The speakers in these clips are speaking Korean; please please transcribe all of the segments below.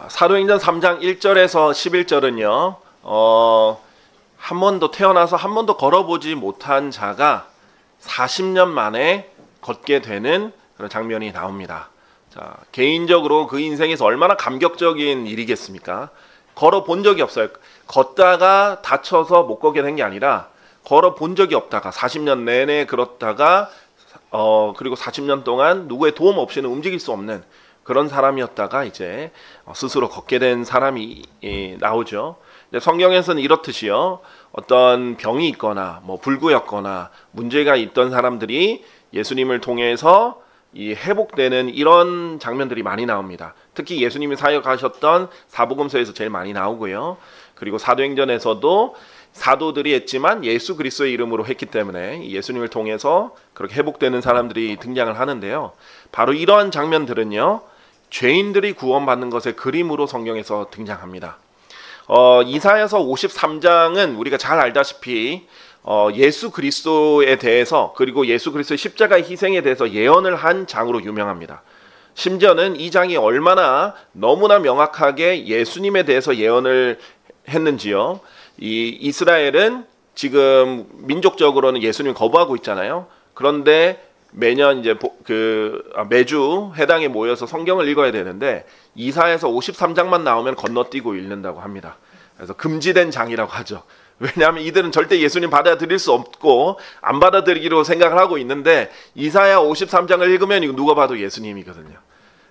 사도행전 3장 1절에서 11절은요. 한 번도 태어나서 한 번도 걸어보지 못한 자가 40년 만에 걷게 되는 그런 장면이 나옵니다. 자, 개인적으로 그 인생에서 얼마나 감격적인 일이겠습니까? 걸어본 적이 없어요. 걷다가 다쳐서 못 걷게 된 게 아니라 걸어본 적이 없다가 40년 내내 그렇다가 그리고 40년 동안 누구의 도움 없이는 움직일 수 없는 그런 사람이었다가 이제 스스로 걷게 된 사람이 나오죠. 성경에서는 이렇듯이요. 어떤 병이 있거나 뭐 불구였거나 문제가 있던 사람들이 예수님을 통해서 이 회복되는 이런 장면들이 많이 나옵니다. 특히 예수님이 사역하셨던 사복음서에서 제일 많이 나오고요. 그리고 사도행전에서도 사도들이 했지만 예수 그리스도의 이름으로 했기 때문에 예수님을 통해서 그렇게 회복되는 사람들이 등장을 하는데요. 바로 이러한 장면들은요. 죄인들이 구원받는 것의 그림으로 성경에서 등장합니다. 이사야서 53장은 우리가 잘 알다시피 예수 그리스도에 대해서 그리고 예수 그리스도의 십자가의 희생에 대해서 예언을 한 장으로 유명합니다. 심지어는 이 장이 얼마나 너무나 명확하게 예수님에 대해서 예언을 했는지요. 이 이스라엘은 지금 민족적으로는 예수님을 거부하고 있잖아요. 그런데 매년 이제 매주 회당에 모여서 성경을 읽어야 되는데 이사야서 53장만 나오면 건너뛰고 읽는다고 합니다. 그래서 금지된 장이라고 하죠. 왜냐하면 이들은 절대 예수님 받아들일 수 없고 안 받아들이기로 생각을 하고 있는데 이사야 53장을 읽으면 이거 누가 봐도 예수님이거든요.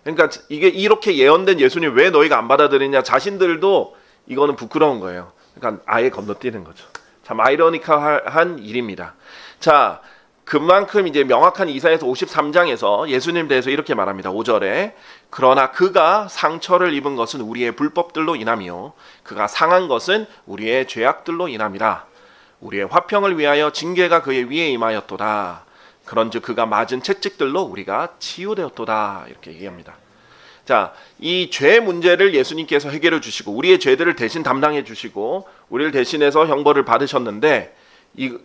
그러니까 이게 이렇게 예언된 예수님 왜 너희가 안 받아들이냐 자신들도 이거는 부끄러운 거예요. 그러니까 아예 건너뛰는 거죠. 참 아이러니컬한 일입니다. 자, 그만큼 이제 명확한 이사야서 53장에서 예수님에 대해서 이렇게 말합니다. 5절에 그러나 그가 상처를 입은 것은 우리의 불법들로 인함이요 그가 상한 것은 우리의 죄악들로 인함이라. 우리의 화평을 위하여 징계가 그의 위에 임하였도다. 그런즉 그가 맞은 채찍들로 우리가 치유되었도다. 이렇게 얘기합니다. 자, 이 죄 문제를 예수님께서 해결해 주시고 우리의 죄들을 대신 담당해 주시고 우리를 대신해서 형벌을 받으셨는데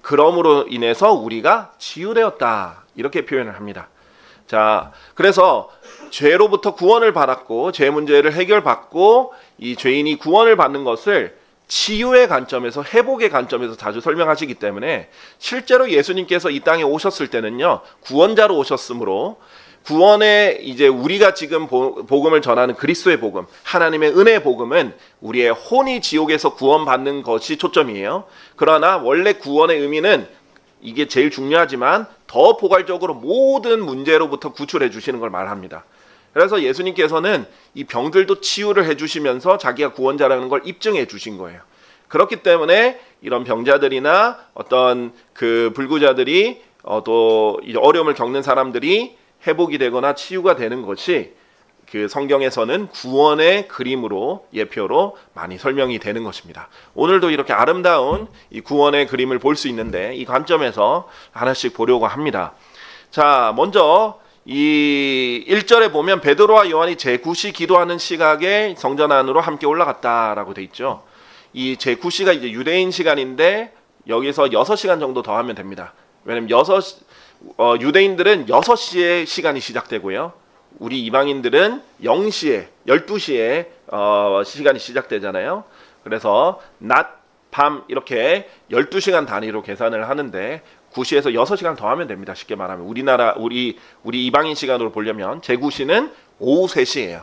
그럼으로 인해서 우리가 치유되었다. 이렇게 표현을 합니다. 자, 그래서 죄로부터 구원을 받았고 죄 문제를 해결받고 이 죄인이 구원을 받는 것을 치유의 관점에서 회복의 관점에서 자주 설명하시기 때문에 실제로 예수님께서 이 땅에 오셨을 때는요. 구원자로 오셨으므로 구원의 이제 우리가 지금 복음을 전하는 그리스도의 복음, 하나님의 은혜의 복음은 우리의 혼이 지옥에서 구원받는 것이 초점이에요. 그러나 원래 구원의 의미는 이게 제일 중요하지만 더 포괄적으로 모든 문제로부터 구출해 주시는 걸 말합니다. 그래서 예수님께서는 이 병들도 치유를 해주시면서 자기가 구원자라는 걸 입증해 주신 거예요. 그렇기 때문에 이런 병자들이나 어떤 그 불구자들이 또 이제 어려움을 겪는 사람들이 회복이 되거나 치유가 되는 것이 그 성경에서는 구원의 그림으로 예표로 많이 설명이 되는 것입니다. 오늘도 이렇게 아름다운 이 구원의 그림을 볼 수 있는데 이 관점에서 하나씩 보려고 합니다. 자, 먼저 이 1절에 보면 베드로와 요한이 제9시 기도하는 시각에 성전 안으로 함께 올라갔다라고 돼 있죠. 이 제9시가 이제 유대인 시간인데 여기서 6시간 정도 더 하면 됩니다. 왜냐면 유대인들은 6시에 시간이 시작되고요. 우리 이방인들은 0시에 12시에 시간이 시작되잖아요. 그래서 낮, 밤 이렇게 12시간 단위로 계산을 하는데 9시에서 6시간 더 하면 됩니다. 쉽게 말하면 우리 이방인 시간으로 보려면 제9시는 오후 3시예요.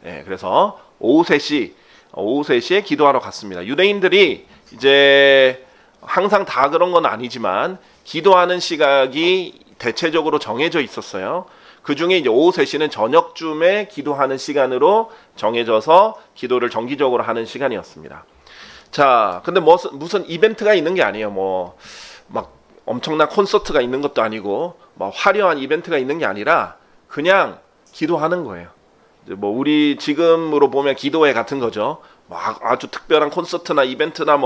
예, 그래서 오후 3시에 기도하러 갔습니다. 유대인들이 이제 항상 다 그런 건 아니지만 기도하는 시각이 대체적으로 정해져 있었어요. 그 중에 이제 오후 3시는 저녁쯤에 기도하는 시간으로 정해져서 기도를 정기적으로 하는 시간이었습니다. 자, 근데 무슨 이벤트가 있는 게 아니에요. 막 엄청난 콘서트가 있는 것도 아니고, 막 화려한 이벤트가 있는 게 아니라 그냥 기도하는 거예요. 우리 지금으로 보면 기도회 같은 거죠. 막 아주 특별한 콘서트나 이벤트나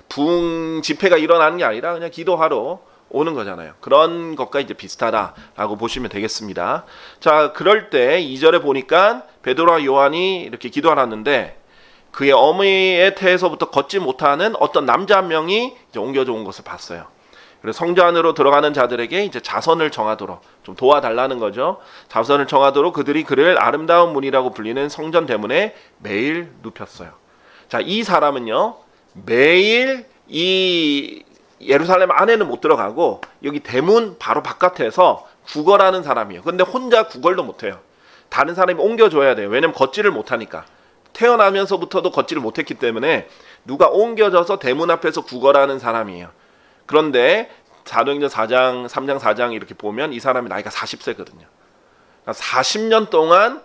부흥 집회가 일어나는 게 아니라 그냥 기도하러 오는 거잖아요. 그런 것과 이제 비슷하다라고 보시면 되겠습니다. 자, 그럴 때 2절에 보니까 베드로와 요한이 이렇게 기도하러 왔는데 그의 어머니의 태에서부터 걷지 못하는 어떤 남자 한 명이 이제 옮겨져 온 것을 봤어요. 그래서 성전 안으로 들어가는 자들에게 이제 자선을 정하도록 좀 도와달라는 거죠. 자선을 청하도록 그들이 그를 아름다운 문이라고 불리는 성전 대문에 매일 눕혔어요. 자, 이 사람은요, 매일 이 예루살렘 안에는 못 들어가고 여기 대문 바로 바깥에서 구걸하는 사람이에요. 근데 혼자 구걸도 못해요. 다른 사람이 옮겨줘야 돼요. 왜냐면 걷지를 못하니까. 태어나면서부터도 걷지를 못했기 때문에 누가 옮겨져서 대문 앞에서 구걸하는 사람이에요. 그런데 사도행전 4장, 3장, 4장 이렇게 보면 이 사람이 나이가 40세거든요. 그러니까 40년 동안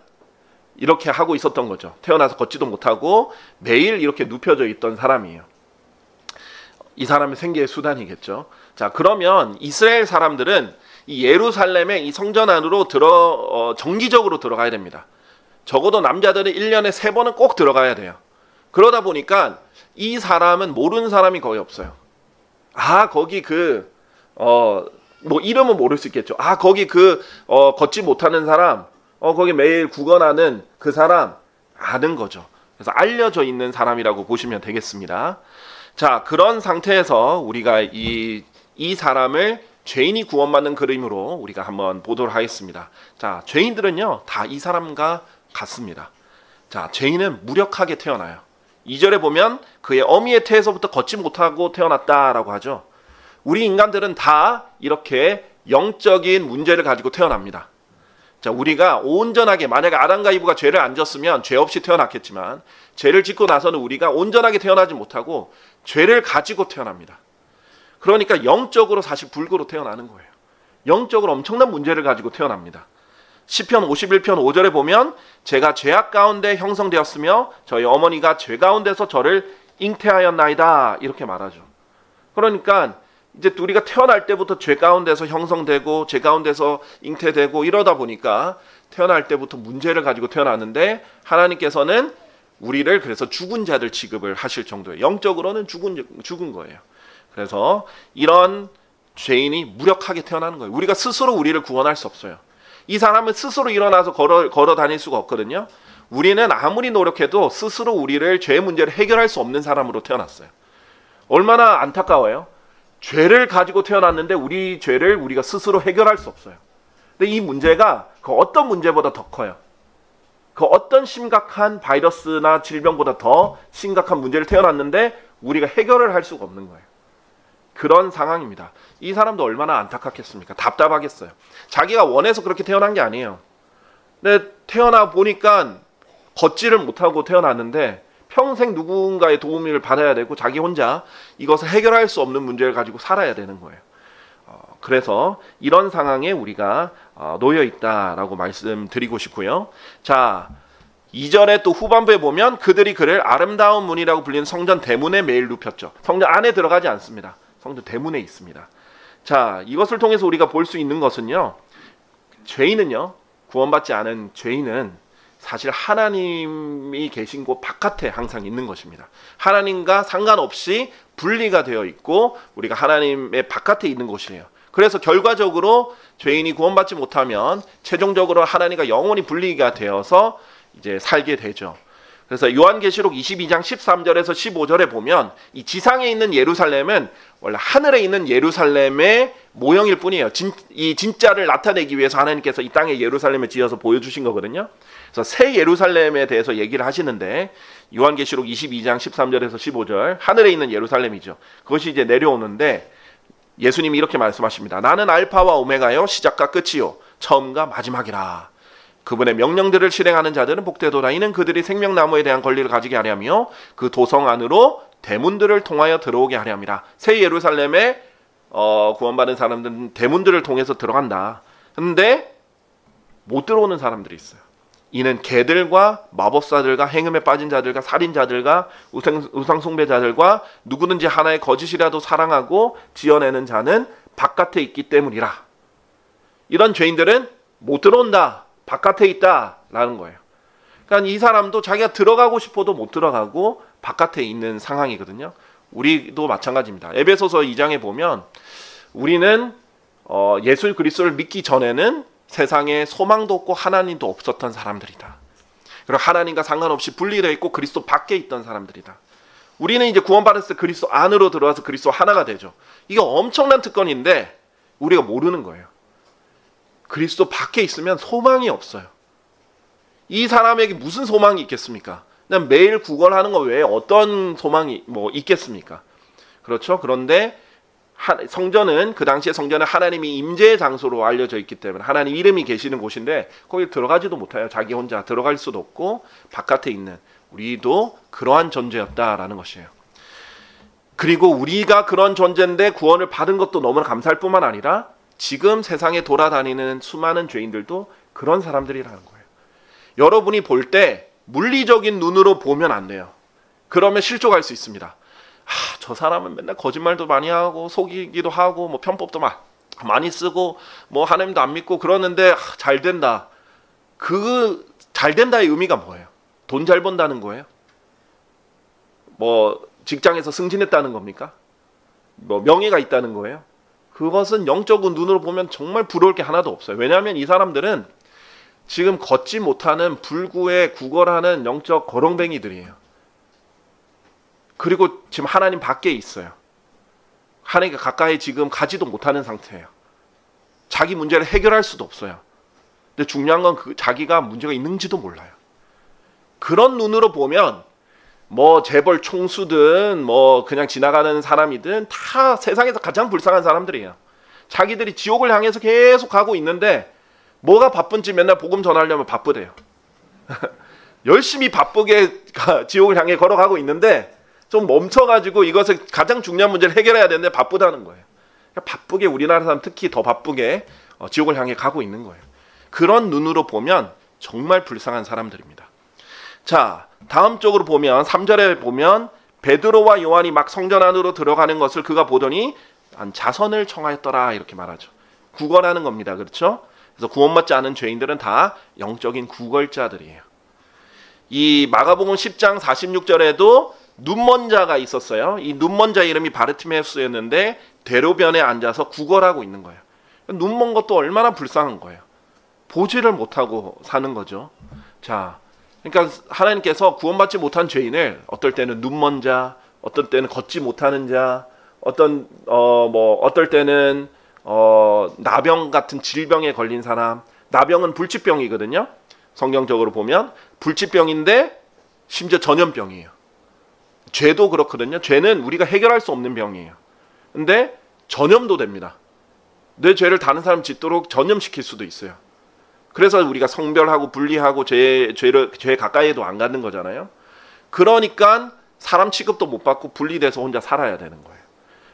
이렇게 하고 있었던 거죠. 태어나서 걷지도 못하고 매일 이렇게 눕혀져 있던 사람이에요. 이 사람의 생계의 수단이겠죠. 자, 그러면 이스라엘 사람들은 이 예루살렘의 이 성전 안으로 정기적으로 들어가야 됩니다. 적어도 남자들은 1년에 3번은 꼭 들어가야 돼요. 그러다 보니까 이 사람은 모르는 사람이 거의 없어요. 아, 거기 뭐 이름은 모를 수 있겠죠. 아, 거기 걷지 못하는 사람, 거기 매일 구걸하는 그 사람 아는 거죠. 그래서 알려져 있는 사람이라고 보시면 되겠습니다. 자, 그런 상태에서 우리가 이 사람을 죄인이 구원받는 그림으로 우리가 한번 보도록 하겠습니다. 자, 죄인들은요, 다 이 사람과 같습니다. 자, 죄인은 무력하게 태어나요. 2절에 보면 그의 어미의 태에서부터 걷지 못하고 태어났다라고 하죠. 우리 인간들은 다 이렇게 영적인 문제를 가지고 태어납니다. 자, 우리가 온전하게, 만약에 아담과 이브가 죄를 안 졌으면 죄 없이 태어났겠지만 죄를 짓고 나서는 우리가 온전하게 태어나지 못하고 죄를 가지고 태어납니다. 그러니까 영적으로 사실 불구로 태어나는 거예요. 영적으로 엄청난 문제를 가지고 태어납니다. 시편 51편 5절에 보면 제가 죄악 가운데 형성되었으며 저희 어머니가 죄 가운데서 저를 잉태하였나이다 이렇게 말하죠. 그러니까 이제 우리가 태어날 때부터 죄 가운데서 형성되고 죄 가운데서 잉태되고 이러다 보니까 태어날 때부터 문제를 가지고 태어났는데 하나님께서는 우리를 그래서 죽은 자들 취급을 하실 정도예요. 영적으로는 죽은 거예요. 그래서 이런 죄인이 무력하게 태어나는 거예요. 우리가 스스로 우리를 구원할 수 없어요. 이 사람은 스스로 일어나서 걸어 다닐 수가 없거든요. 우리는 아무리 노력해도 스스로 우리를 죄의 문제를 해결할 수 없는 사람으로 태어났어요. 얼마나 안타까워요. 죄를 가지고 태어났는데 우리 죄를 우리가 스스로 해결할 수 없어요. 근데 이 문제가 그 어떤 문제보다 더 커요. 그 어떤 심각한 바이러스나 질병보다 더 심각한 문제를 태어났는데 우리가 해결을 할 수가 없는 거예요. 그런 상황입니다. 이 사람도 얼마나 안타깝겠습니까? 답답하겠어요. 자기가 원해서 그렇게 태어난 게 아니에요. 근데 태어나 보니까 걷지를 못하고 태어났는데 평생 누군가의 도움을 받아야 되고 자기 혼자 이것을 해결할 수 없는 문제를 가지고 살아야 되는 거예요. 그래서 이런 상황에 우리가 놓여 있다라고 말씀드리고 싶고요. 자, 2절에 또 후반부에 보면 그들이 그를 아름다운 문이라고 불리는 성전 대문에 매일 눕혔죠. 성전 안에 들어가지 않습니다. 성전 대문에 있습니다. 자, 이것을 통해서 우리가 볼 수 있는 것은요, 죄인은요, 구원받지 않은 죄인은 사실 하나님이 계신 곳 바깥에 항상 있는 것입니다. 하나님과 상관없이 분리가 되어 있고 우리가 하나님의 바깥에 있는 곳이에요. 그래서 결과적으로 죄인이 구원받지 못하면 최종적으로 하나님과 영원히 분리가 되어서 이제 살게 되죠. 그래서 요한계시록 22장 13절에서 15절에 보면 이 지상에 있는 예루살렘은 원래 하늘에 있는 예루살렘의 모형일 뿐이에요. 이 진짜를 나타내기 위해서 하나님께서 이 땅에 예루살렘을 지어서 보여주신 거거든요. 그래서 새 예루살렘에 대해서 얘기를 하시는데 요한계시록 22장 13절에서 15절 하늘에 있는 예루살렘이죠. 그것이 이제 내려오는데 예수님이 이렇게 말씀하십니다. 나는 알파와 오메가요 시작과 끝이요 처음과 마지막이라. 그분의 명령들을 실행하는 자들은 복되도다. 이는 그들이 생명나무에 대한 권리를 가지게 하려 하며 그 도성 안으로 대문들을 통하여 들어오게 하려 함이라. 새 예루살렘에 구원받은 사람들은 대문들을 통해서 들어간다. 근데 못 들어오는 사람들이 있어요. 이는 개들과 마법사들과 행음에 빠진 자들과 살인자들과 우상 숭배자들과 누구든지 하나의 거짓이라도 사랑하고 지어내는 자는 바깥에 있기 때문이라. 이런 죄인들은 못 들어온다. 바깥에 있다라는 거예요. 그러니까 이 사람도 자기가 들어가고 싶어도 못 들어가고 바깥에 있는 상황이거든요. 우리도 마찬가지입니다. 에베소서 2장에 보면 우리는 예수 그리스도를 믿기 전에는 세상에 소망도 없고 하나님도 없었던 사람들이다. 그리고 하나님과 상관없이 분리되어 있고 그리스도 밖에 있던 사람들이다. 우리는 이제 구원받았을 때 그리스도 안으로 들어와서 그리스도 하나가 되죠. 이게 엄청난 특권인데 우리가 모르는 거예요. 그리스도 밖에 있으면 소망이 없어요. 이 사람에게 무슨 소망이 있겠습니까? 그냥 매일 구걸하는 거 외에 어떤 소망이 뭐 있겠습니까? 그렇죠? 그런데 성전은, 그 당시에 성전은 하나님이 임재의 장소로 알려져 있기 때문에 하나님 이름이 계시는 곳인데 거기 들어가지도 못해요. 자기 혼자 들어갈 수도 없고 바깥에 있는 우리도 그러한 존재였다라는 것이에요. 그리고 우리가 그런 존재인데 구원을 받은 것도 너무나 감사할 뿐만 아니라 지금 세상에 돌아다니는 수많은 죄인들도 그런 사람들이라는 거예요. 여러분이 볼 때 물리적인 눈으로 보면 안 돼요. 그러면 실족할 수 있습니다. 저 사람은 맨날 거짓말도 많이 하고 속이기도 하고 뭐 편법도 많이 쓰고 뭐 하나님도 안 믿고 그러는데 잘 된다. 그 잘 된다의 의미가 뭐예요? 돈 잘 번다는 거예요? 뭐 직장에서 승진했다는 겁니까? 뭐 명예가 있다는 거예요? 그것은 영적인 눈으로 보면 정말 부러울 게 하나도 없어요. 왜냐하면 이 사람들은 지금 걷지 못하는 불구에 구걸하는 영적 거렁뱅이들이에요. 그리고 지금 하나님 밖에 있어요. 하나님과 가까이 지금 가지도 못하는 상태예요. 자기 문제를 해결할 수도 없어요. 근데 중요한 건 자기가 문제가 있는지도 몰라요. 그런 눈으로 보면 뭐 재벌 총수든 뭐 그냥 지나가는 사람이든 다 세상에서 가장 불쌍한 사람들이에요. 자기들이 지옥을 향해서 계속 가고 있는데 뭐가 바쁜지 맨날 복음 전하려면 바쁘대요. 열심히 바쁘게 지옥을 향해 걸어가고 있는데 좀 멈춰가지고 이것을 가장 중요한 문제를 해결해야 되는데 바쁘다는 거예요. 바쁘게 우리나라 사람 특히 더 바쁘게 지옥을 향해 가고 있는 거예요. 그런 눈으로 보면 정말 불쌍한 사람들입니다. 자, 다음 쪽으로 보면 3절에 보면 베드로와 요한이 막 성전 안으로 들어가는 것을 그가 보더니 자선을 청하였더라 이렇게 말하죠. 구걸하는 겁니다. 그렇죠? 그래서 구원받지 않은 죄인들은 다 영적인 구걸자들이에요. 이 마가복음 10장 46절에도 눈먼 자가 있었어요. 이 눈먼 자 이름이 바르티메우스였는데 대로변에 앉아서 구걸하고 있는 거예요. 눈먼 것도 얼마나 불쌍한 거예요. 보지를 못하고 사는 거죠. 자, 그러니까 하나님께서 구원받지 못한 죄인을 어떨 때는 눈먼 자, 어떨 때는 걷지 못하는 자, 어떨 때는 나병 같은 질병에 걸린 사람. 나병은 불치병이거든요. 성경적으로 보면 불치병인데 심지어 전염병이에요. 죄도 그렇거든요. 죄는 우리가 해결할 수 없는 병이에요. 근데 전염도 됩니다. 내 죄를 다른 사람 짓도록 전염시킬 수도 있어요. 그래서 우리가 성별하고 분리하고 죄 가까이에도 안 가는 거잖아요. 그러니까 사람 취급도 못 받고 분리돼서 혼자 살아야 되는 거예요.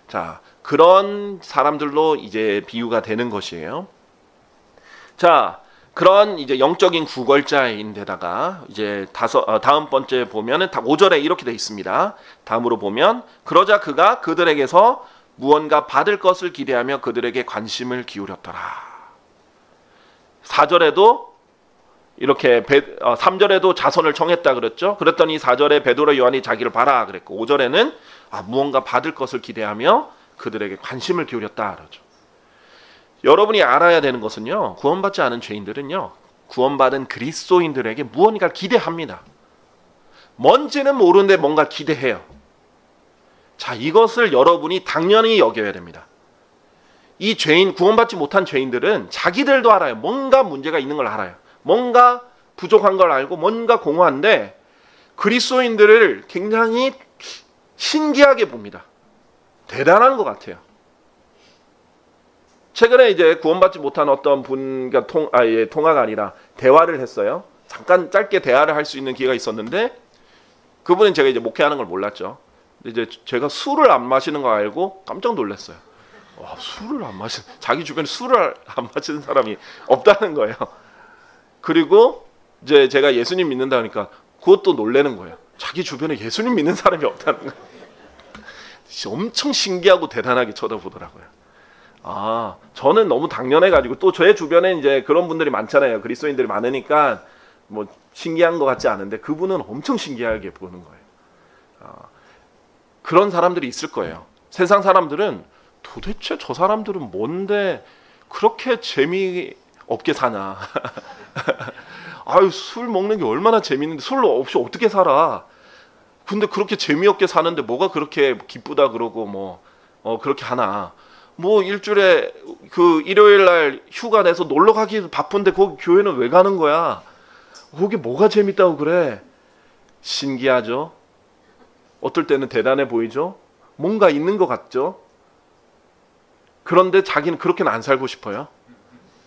자, 그런 사람들로 이제 비유가 되는 것이에요. 자, 그런 이제 영적인 구걸자인데다가 이제 다음 번째 보면은 5절에 이렇게 돼 있습니다. 다음으로 보면 그러자 그가 그들에게서 무언가 받을 것을 기대하며 그들에게 관심을 기울였더라. 4절에도 이렇게 3절에도 자선을 청했다 그랬죠. 그랬더니 4절에 베드로 요한이 자기를 봐라 그랬고 5절에는 무언가 받을 것을 기대하며 그들에게 관심을 기울였다 그러죠. 여러분이 알아야 되는 것은요, 구원받지 않은 죄인들은요, 구원받은 그리스도인들에게 무언가 기대합니다. 뭔지는 모르는데 뭔가 기대해요. 자, 이것을 여러분이 당연히 여겨야 됩니다. 이 죄인, 구원받지 못한 죄인들은 자기들도 알아요. 뭔가 문제가 있는 걸 알아요. 뭔가 부족한 걸 알고 뭔가 공허한데 그리스도인들을 굉장히 신기하게 봅니다. 대단한 것 같아요. 최근에 이제 구원받지 못한 어떤 분과 통화가 아니라 대화를 했어요. 잠깐 짧게 대화를 할 수 있는 기회가 있었는데 그분은 제가 이제 목회하는 걸 몰랐죠. 근데 이제 제가 술을 안 마시는 거 알고 깜짝 놀랐어요. 와, 술을 안 마시는, 자기 주변에 술을 안 마시는 사람이 없다는 거예요. 그리고 이제 제가 예수님 믿는다 하니까 그것도 놀라는 거예요. 자기 주변에 예수님 믿는 사람이 없다는 거예요. 엄청 신기하고 대단하게 쳐다보더라고요. 아, 저는 너무 당연해가지고 또 저의 주변에 이제 그런 분들이 많잖아요. 그리스도인들이 많으니까 뭐 신기한 것 같지 않은데 그분은 엄청 신기하게 보는 거예요. 그런 사람들이 있을 거예요. 세상 사람들은 도대체 저 사람들은 뭔데 그렇게 재미없게 사냐. 아유, 술 먹는 게 얼마나 재밌는데 술 없이 어떻게 살아. 근데 그렇게 재미없게 사는데 뭐가 그렇게 기쁘다 그러고 뭐 그렇게 하나. 뭐 일주일에 그 일요일 날 휴가 내서 놀러 가기 바쁜데 거기 교회는 왜 가는 거야? 거기 뭐가 재밌다고 그래? 신기하죠? 어떨 때는 대단해 보이죠? 뭔가 있는 것 같죠? 그런데 자기는 그렇게는 안 살고 싶어요.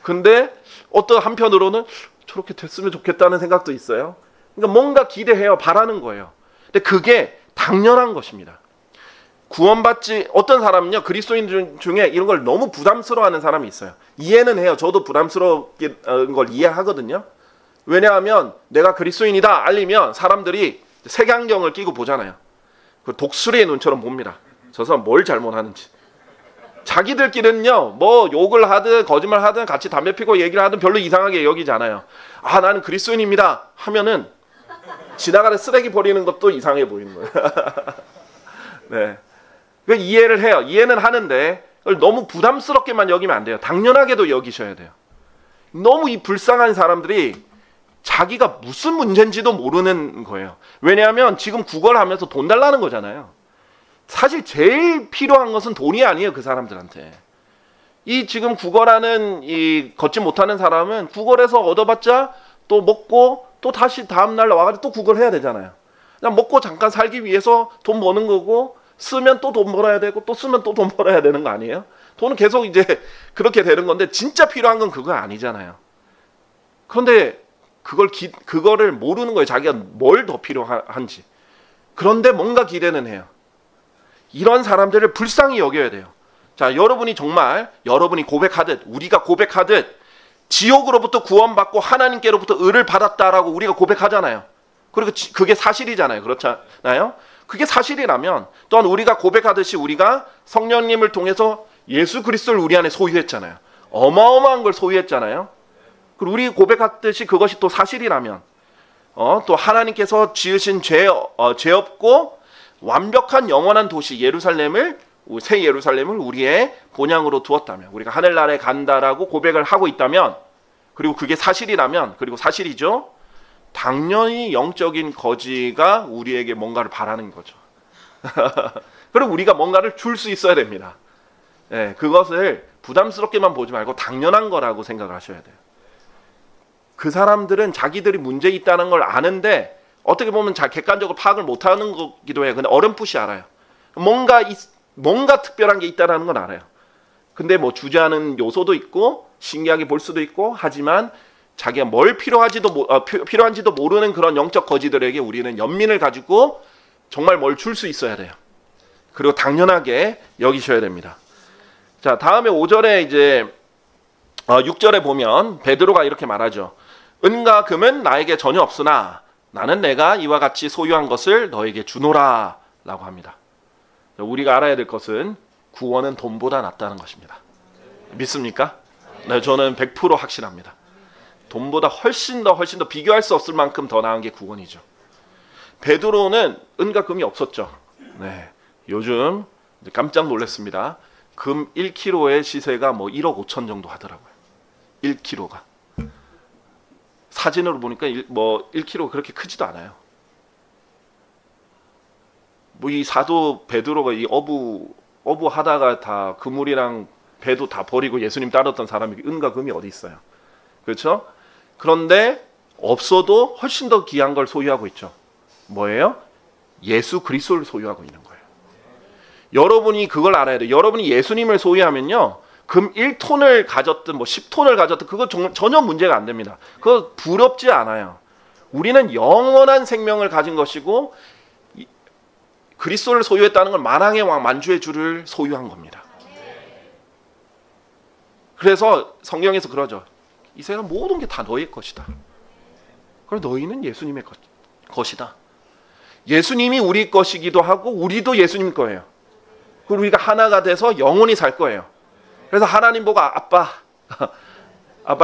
근데 어떤 한편으로는 저렇게 됐으면 좋겠다는 생각도 있어요. 그러니까 뭔가 기대해요. 바라는 거예요. 근데 그게 당연한 것입니다. 구원받지 어떤 사람은요, 그리스도인 중에 이런 걸 너무 부담스러워하는 사람이 있어요. 이해는 해요. 저도 부담스러운 걸 이해하거든요. 왜냐하면 내가 그리스도인이다 알리면 사람들이 색안경을 끼고 보잖아요. 그 독수리의 눈처럼 봅니다. 저 사람 뭘 잘못하는지. 자기들끼리는요, 뭐 욕을 하든 거짓말 하든 같이 담배 피고 얘기를 하든 별로 이상하게 여기지 않아요. 아, 나는 그리스도인입니다 하면은 지나가는 쓰레기 버리는 것도 이상해 보이는 거예요. 네. 그러니까 이해를 해요. 이해는 하는데 그걸 너무 부담스럽게만 여기면 안 돼요. 당연하게도 여기셔야 돼요. 너무 이 불쌍한 사람들이 자기가 무슨 문제인지도 모르는 거예요. 왜냐하면 지금 구걸하면서 돈 달라는 거잖아요. 사실 제일 필요한 것은 돈이 아니에요. 그 사람들한테. 이 지금 구걸하는 이 걷지 못하는 사람은 구걸해서 얻어봤자 또 먹고 또 다시 다음날 와가지고 또 구걸해야 되잖아요. 그냥 먹고 잠깐 살기 위해서 돈 버는 거고, 쓰면 또 돈 벌어야 되고 또 쓰면 또 돈 벌어야 되는 거 아니에요? 돈은 계속 이제 그렇게 되는 건데 진짜 필요한 건 그거 아니잖아요. 그런데 그거를 모르는 거예요. 자기가 뭘 더 필요한지. 그런데 뭔가 기대는 해요. 이런 사람들을 불쌍히 여겨야 돼요. 자, 여러분이 정말 여러분이 고백하듯 우리가 고백하듯 지옥으로부터 구원받고 하나님께로부터 의를 받았다라고 우리가 고백하잖아요. 그리고 그게 사실이잖아요. 그렇잖아요. 그게 사실이라면 또한 우리가 고백하듯이 우리가 성령님을 통해서 예수 그리스도를 우리 안에 소유했잖아요. 어마어마한 걸 소유했잖아요. 그리고 우리 고백하듯이 그것이 또 사실이라면 또 하나님께서 지으신 죄 없고 완벽한 영원한 도시 예루살렘을, 새 예루살렘을 우리의 본향으로 두었다면, 우리가 하늘나라에 간다라고 고백을 하고 있다면, 그리고 그게 사실이라면, 그리고 사실이죠. 당연히 영적인 거지가 우리에게 뭔가를 바라는 거죠. 그리고 우리가 뭔가를 줄 수 있어야 됩니다. 네, 그것을 부담스럽게만 보지 말고 당연한 거라고 생각하셔야 돼요. 그 사람들은 자기들이 문제 있다는 걸 아는데 어떻게 보면 객관적으로 파악을 못하는 거기도 해요. 근데 어렴풋이 알아요. 뭔가 특별한 게 있다는 건 알아요. 근데 뭐 주저하는 요소도 있고 신기하게 볼 수도 있고 하지만 자기가 뭘 필요한지도 모르는 그런 영적 거지들에게 우리는 연민을 가지고 정말 뭘 줄 수 있어야 돼요. 그리고 당연하게 여기셔야 됩니다. 자, 다음에 5절에 이제 6절에 보면 베드로가 이렇게 말하죠. 은과 금은 나에게 전혀 없으나 나는 내가 이와 같이 소유한 것을 너에게 주노라 라고 합니다. 우리가 알아야 될 것은 구원은 돈보다 낫다는 것입니다. 믿습니까? 네, 저는 100% 확신합니다. 돈보다 훨씬 더 비교할 수 없을 만큼 더 나은 게 구원이죠. 베드로는 은과 금이 없었죠. 네, 요즘 깜짝 놀랐습니다. 금 1kg의 시세가 뭐 1억 5천 정도 하더라고요. 1kg가. 사진으로 보니까 1kg 그렇게 크지도 않아요. 뭐 이 사도 베드로가 이 어부 하다가 다 그물이랑 배도 다 버리고 예수님 따랐던 사람이 은과 금이 어디 있어요? 그렇죠? 그런데 없어도 훨씬 더 귀한 걸 소유하고 있죠. 뭐예요? 예수 그리스도를 소유하고 있는 거예요. 여러분이 그걸 알아야 돼요. 여러분이 예수님을 소유하면요, 금 1톤을 가졌든 뭐 10톤을 가졌든 그거 전혀 문제가 안 됩니다. 그거 부럽지 않아요. 우리는 영원한 생명을 가진 것이고 그리스도를 소유했다는 건 만왕의 왕 만주의 주를 소유한 겁니다. 그래서 성경에서 그러죠. 이 세상 모든 게 다 너의 것이다. 그리고 너희는 예수님의 것이다. 예수님이 우리 것이기도 하고 우리도 예수님 거예요. 그리고 우리가 하나가 돼서 영원히 살 거예요. 그래서 하나님 보고 아빠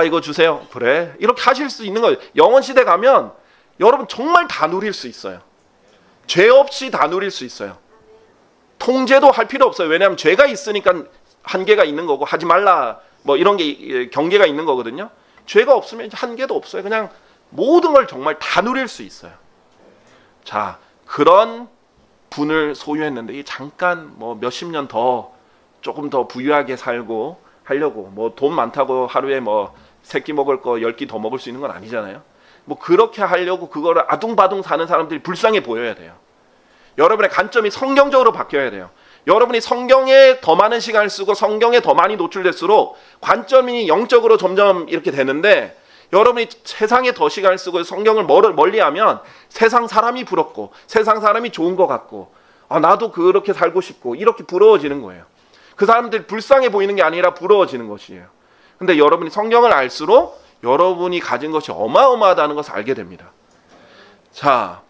이거 주세요. 그래. 이렇게 하실 수 있는 거예요. 영원 시대 가면 여러분 정말 다 누릴 수 있어요. 죄 없이 다 누릴 수 있어요. 통제도 할 필요 없어요. 왜냐하면 죄가 있으니까 한계가 있는 거고 하지 말라 뭐 이런 게 경계가 있는 거거든요. 죄가 없으면 한계도 없어요. 그냥 모든 걸 정말 다 누릴 수 있어요. 자, 그런 분을 소유했는데 이 잠깐 뭐 몇십 년 더 조금 더 부유하게 살고 하려고, 뭐 돈 많다고 하루에 뭐 3끼 먹을 거 10끼 더 먹을 수 있는 건 아니잖아요. 뭐 그렇게 하려고 그거를 아둥바둥 사는 사람들이 불쌍해 보여야 돼요. 여러분의 관점이 성경적으로 바뀌어야 돼요. 여러분이 성경에 더 많은 시간을 쓰고 성경에 더 많이 노출될수록 관점이 영적으로 점점 이렇게 되는데, 여러분이 세상에 더 시간을 쓰고 성경을 멀리하면 세상 사람이 부럽고 세상 사람이 좋은 것 같고, 나도 그렇게 살고 싶고 이렇게 부러워지는 거예요. 그 사람들이 불쌍해 보이는 게 아니라 부러워지는 것이에요. 근데 여러분이 성경을 알수록 여러분이 가진 것이 어마어마하다는 것을 알게 됩니다. 자,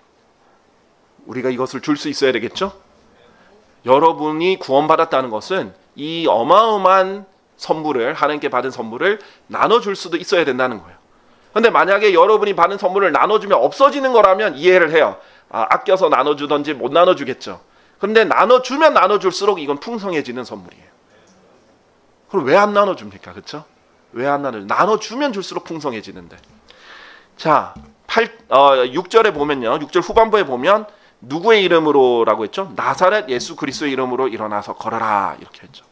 우리가 이것을 줄 수 있어야 되겠죠? 여러분이 구원받았다는 것은 이 어마어마한 선물을, 하나님께 받은 선물을 나눠줄 수도 있어야 된다는 거예요. 근데 만약에 여러분이 받은 선물을 나눠주면 없어지는 거라면 이해를 해요. 아껴서 나눠주든지 못 나눠주겠죠. 근데 나눠주면 나눠줄수록 이건 풍성해지는 선물이에요. 그럼 왜 안 나눠줍니까? 그렇죠? 왜 안 나눠주면 줄수록 풍성해지는데. 자, 6절에 보면요, 6절 후반부에 보면 누구의 이름으로라고 했죠? 나사렛 예수 그리스도의 이름으로 일어나서 걸어라, 이렇게 했죠.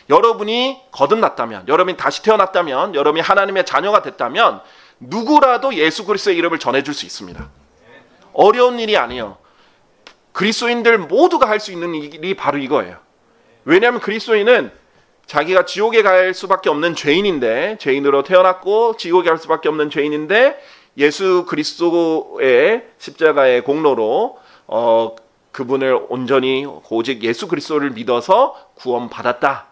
여러분이 거듭났다면, 여러분이 다시 태어났다면, 여러분이 하나님의 자녀가 됐다면 누구라도 예수 그리스도의 이름을 전해줄 수 있습니다. 어려운 일이 아니에요. 그리스도인들 모두가 할 수 있는 일이 바로 이거예요. 왜냐하면 그리스도인은 자기가 지옥에 갈 수밖에 없는 죄인인데, 죄인으로 태어났고 지옥에 갈 수밖에 없는 죄인인데, 예수 그리스도의 십자가의 공로로 그분을 온전히 오직 예수 그리스도를 믿어서 구원받았다.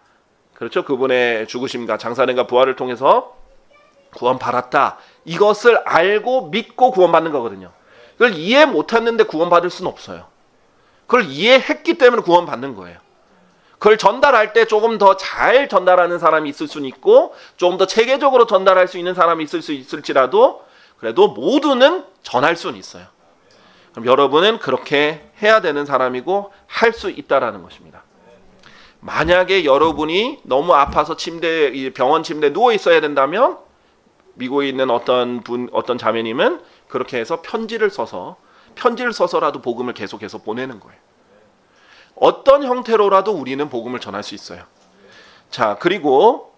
그렇죠? 그분의 죽으심과 장사됨과 부활을 통해서 구원받았다. 이것을 알고 믿고 구원받는 거거든요. 그걸 이해 못했는데 구원받을 수는 없어요. 그걸 이해했기 때문에 구원받는 거예요. 그걸 전달할 때 조금 더 잘 전달하는 사람이 있을 수는 있고, 조금 더 체계적으로 전달할 수 있는 사람이 있을 수 있을지라도, 그래도 모두는 전할 수는 있어요. 그럼 여러분은 그렇게 해야 되는 사람이고 할 수 있다라는 것입니다. 만약에 여러분이 너무 아파서 병원 침대에 누워 있어야 된다면, 미국에 있는 어떤 자매님은 그렇게 해서 편지를 써서라도 복음을 계속해서 보내는 거예요. 어떤 형태로라도 우리는 복음을 전할 수 있어요. 자, 그리고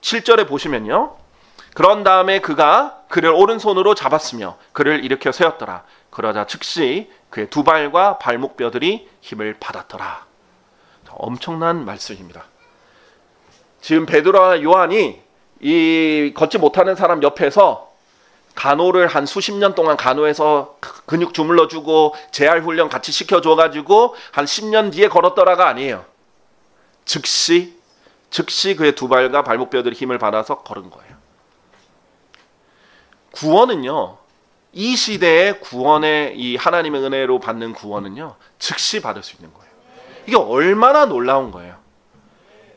7절에 보시면요, 그런 다음에 그가 그를 오른손으로 잡았으며 그를 일으켜 세웠더라. 그러자 즉시 그의 두 발과 발목뼈들이 힘을 받았더라. 엄청난 말씀입니다. 지금 베드로와 요한이 이 걷지 못하는 사람 옆에서 간호를 한 수십 년 동안 간호해서 근육 주물러주고 재활 훈련 같이 시켜줘가지고 한 10년 뒤에 걸었더라가 아니에요. 즉시 그의 두 발과 발목뼈들이 힘을 받아서 걸은 거예요. 구원은요, 이 시대의 구원의 이 하나님의 은혜로 받는 구원은요, 즉시 받을 수 있는 거예요. 이게 얼마나 놀라운 거예요.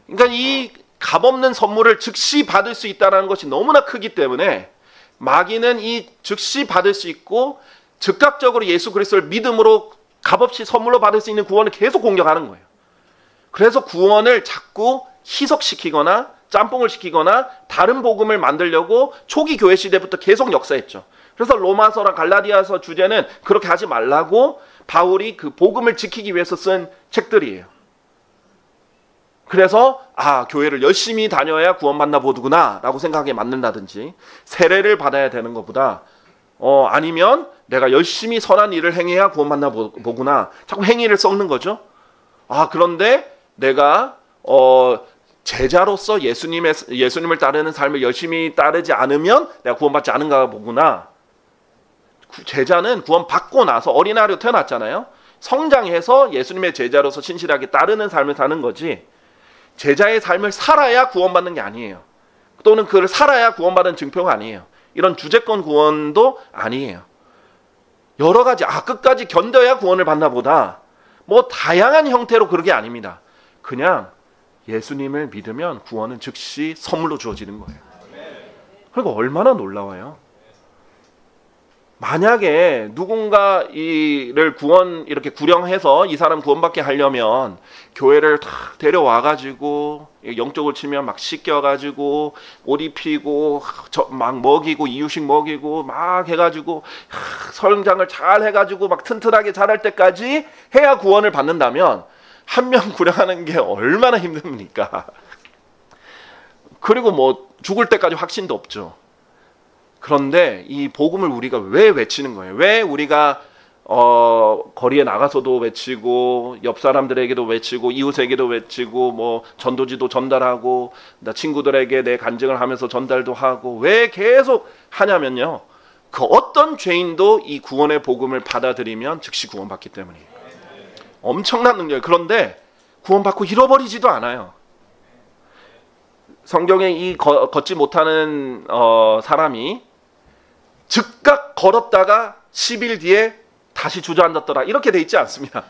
그러니까 이 값없는 선물을 즉시 받을 수 있다는 것이 너무나 크기 때문에 마귀는 이 즉시 받을 수 있고 즉각적으로 예수 그리스도를 믿음으로 값없이 선물로 받을 수 있는 구원을 계속 공격하는 거예요. 그래서 구원을 자꾸 희석시키거나 짬뽕을 시키거나 다른 복음을 만들려고 초기 교회 시대부터 계속 역사했죠. 그래서 로마서랑 갈라디아서 주제는 그렇게 하지 말라고 바울이 그 복음을 지키기 위해서 쓴 책들이에요. 그래서 교회를 열심히 다녀야 구원받나 보구나 라고 생각하게 만든다든지, 세례를 받아야 되는 것보다 아니면 내가 열심히 선한 일을 행해야 구원받나 보구나, 자꾸 행위를 섞는 거죠. 그런데 내가 제자로서 예수님을 따르는 삶을 열심히 따르지 않으면 내가 구원받지 않은가 보구나. 제자는 구원받고 나서 어린아이로 태어났잖아요. 성장해서 예수님의 제자로서 신실하게 따르는 삶을 사는 거지, 제자의 삶을 살아야 구원받는 게 아니에요. 또는 그를 살아야 구원받은 증표가 아니에요. 이런 주제권 구원도 아니에요. 여러 가지 끝까지 견뎌야 구원을 받나 보다, 뭐 다양한 형태로 그런 게 아닙니다. 그냥 예수님을 믿으면 구원은 즉시 선물로 주어지는 거예요. 그러니까 얼마나 놀라워요. 만약에 누군가 이를 이렇게 구령해서 이 사람 구원받게 하려면 교회를 다 데려와가지고 영적으로 치면 막 씻겨가지고 옷 입히고 막 먹이고 이유식 먹이고 막 해가지고 성장을 잘 해가지고 막 튼튼하게 자랄 때까지 해야 구원을 받는다면, 한 명 구령하는 게 얼마나 힘듭니까? 그리고 뭐 죽을 때까지 확신도 없죠. 그런데 이 복음을 우리가 왜 외치는 거예요? 왜 우리가 거리에 나가서도 외치고 옆 사람들에게도 외치고 이웃에게도 외치고 뭐 전도지도 전달하고 나 친구들에게 내 간증을 하면서 전달도 하고 왜 계속 하냐면요. 그 어떤 죄인도 이 구원의 복음을 받아들이면 즉시 구원받기 때문이에요. 엄청난 능력이에요. 그런데 구원받고 잃어버리지도 않아요. 성경에 이 걷지 못하는 사람이 즉각 걸었다가 10일 뒤에 다시 주저앉았더라 이렇게 돼 있지 않습니다.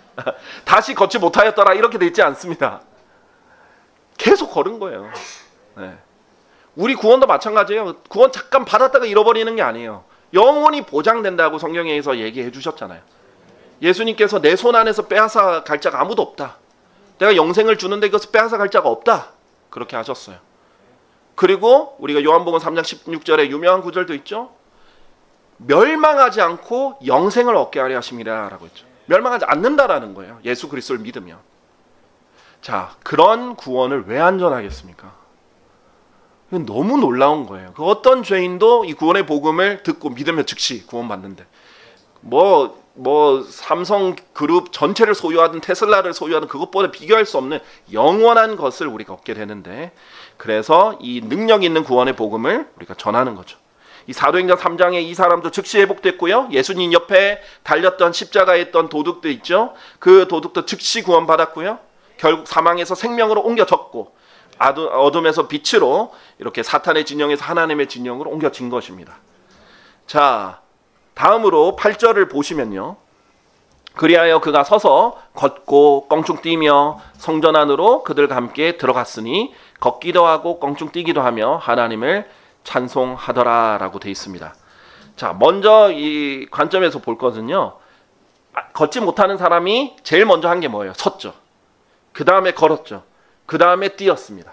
다시 걷지 못하였더라 이렇게 돼 있지 않습니다. 계속 걸은 거예요. 네. 우리 구원도 마찬가지예요. 구원 잠깐 받았다가 잃어버리는 게 아니에요. 영원히 보장된다고 성경에서 얘기해 주셨잖아요. 예수님께서 내 손 안에서 빼앗아 갈 자가 아무도 없다. 내가 영생을 주는데 이것을 빼앗아 갈 자가 없다. 그렇게 하셨어요. 그리고 우리가 요한복음 3장 16절에 유명한 구절도 있죠. 멸망하지 않고 영생을 얻게 하려 하심이라 라고 했죠. 멸망하지 않는다라는 거예요. 예수 그리스도를 믿으면. 자, 그런 구원을 왜 안전하겠습니까? 이건 너무 놀라운 거예요. 그 어떤 죄인도 이 구원의 복음을 듣고 믿으면 즉시 구원받는데 뭐 삼성그룹 전체를 소유하든 테슬라를 소유하든 그것보다 비교할 수 없는 영원한 것을 우리가 얻게 되는데, 그래서 이 능력 있는 구원의 복음을 우리가 전하는 거죠. 이 사도행전 3장에 이 사람도 즉시 회복됐고요. 예수님 옆에 달렸던 십자가에 있던 도둑도 있죠. 그 도둑도 즉시 구원받았고요. 결국 사망에서 생명으로 옮겨졌고 어둠에서 빛으로 이렇게 사탄의 진영에서 하나님의 진영으로 옮겨진 것입니다. 자, 다음으로 8절을 보시면요. 그리하여 그가 서서 걷고 껑충 뛰며 성전 안으로 그들과 함께 들어갔으니 걷기도 하고 껑충 뛰기도 하며 하나님을 찬송하더라 라고 되어 있습니다. 자, 먼저 이 관점에서 볼 것은요. 걷지 못하는 사람이 제일 먼저 한 게 뭐예요? 섰죠. 그 다음에 걸었죠. 그 다음에 뛰었습니다.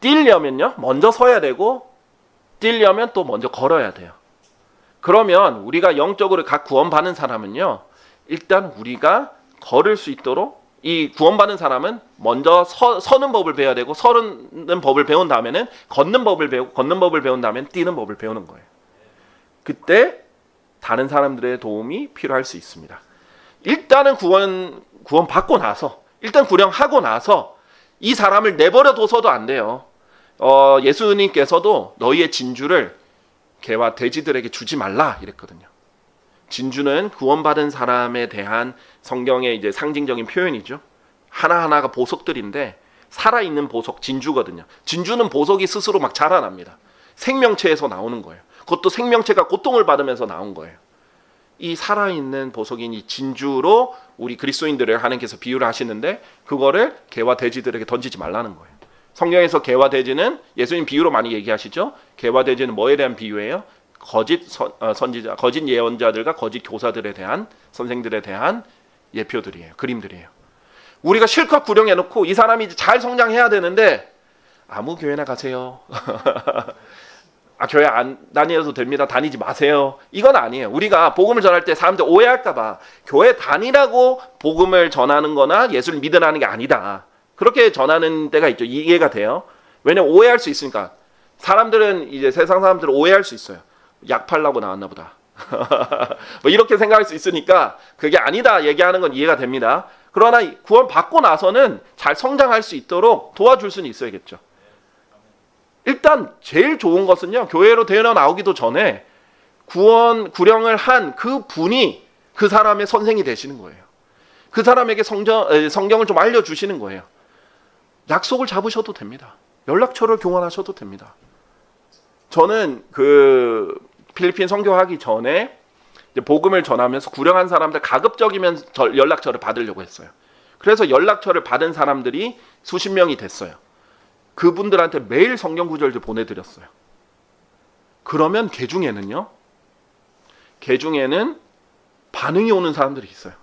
뛰려면요. 먼저 서야 되고 뛰려면 또 먼저 걸어야 돼요. 그러면 우리가 영적으로 각 구원받는 사람은요. 일단 우리가 걸을 수 있도록, 이 구원받는 사람은 먼저 서는 법을 배워야 되고 서는 법을 배운 다음에는 걷는 법을 배우고 걷는 법을 배운 다음에는 뛰는 법을 배우는 거예요. 그때 다른 사람들의 도움이 필요할 수 있습니다. 일단은 구원 받고 나서, 일단 구령하고 나서 이 사람을 내버려 둬서도 안 돼요. 예수님께서도 너희의 진주를 개와 돼지들에게 주지 말라 이랬거든요. 진주는 구원받은 사람에 대한 성경의 이제 상징적인 표현이죠. 하나하나가 보석들인데 살아있는 보석, 진주거든요. 진주는 보석이 스스로 막 자라납니다. 생명체에서 나오는 거예요. 그것도 생명체가 고통을 받으면서 나온 거예요. 이 살아있는 보석인 이 진주로 우리 그리스도인들을 하나님께서 비유를 하시는데 그거를 개와 돼지들에게 던지지 말라는 거예요. 성경에서 개와 돼지는 예수님 비유로 많이 얘기하시죠. 개와 돼지는 뭐에 대한 비유예요? 거짓 선지자, 거짓 예언자들과 거짓 교사들에 대한, 선생들에 대한 예표들이에요. 그림들이에요. 우리가 실컷 구령해놓고 이 사람이 이제 잘 성장해야 되는데 아무 교회나 가세요. 교회 안 다녀도 됩니다. 다니지 마세요. 이건 아니에요. 우리가 복음을 전할 때 사람들 오해할까 봐 교회 다니라고 복음을 전하는 거나 예수를 믿으라는 게 아니다. 그렇게 전하는 때가 있죠. 이해가 돼요. 왜냐면 오해할 수 있으니까. 사람들은 이제 세상 사람들은 오해할 수 있어요. 약 팔라고 나왔나 보다. 뭐 이렇게 생각할 수 있으니까 그게 아니다 얘기하는 건 이해가 됩니다. 그러나 구원 받고 나서는 잘 성장할 수 있도록 도와줄 수는 있어야겠죠. 일단 제일 좋은 것은요. 교회로 되어 나오기도 전에 구령을 한 그 분이 그 사람의 선생이 되시는 거예요. 그 사람에게 성경을 좀 알려주시는 거예요. 약속을 잡으셔도 됩니다. 연락처를 교환하셔도 됩니다. 저는 그 필리핀 선교하기 전에 이제 복음을 전하면서 구령한 사람들 가급적이면 연락처를 받으려고 했어요. 그래서 연락처를 받은 사람들이 수십 명이 됐어요. 그분들한테 매일 성경 구절들 보내드렸어요. 그러면 개 중에는 반응이 오는 사람들이 있어요.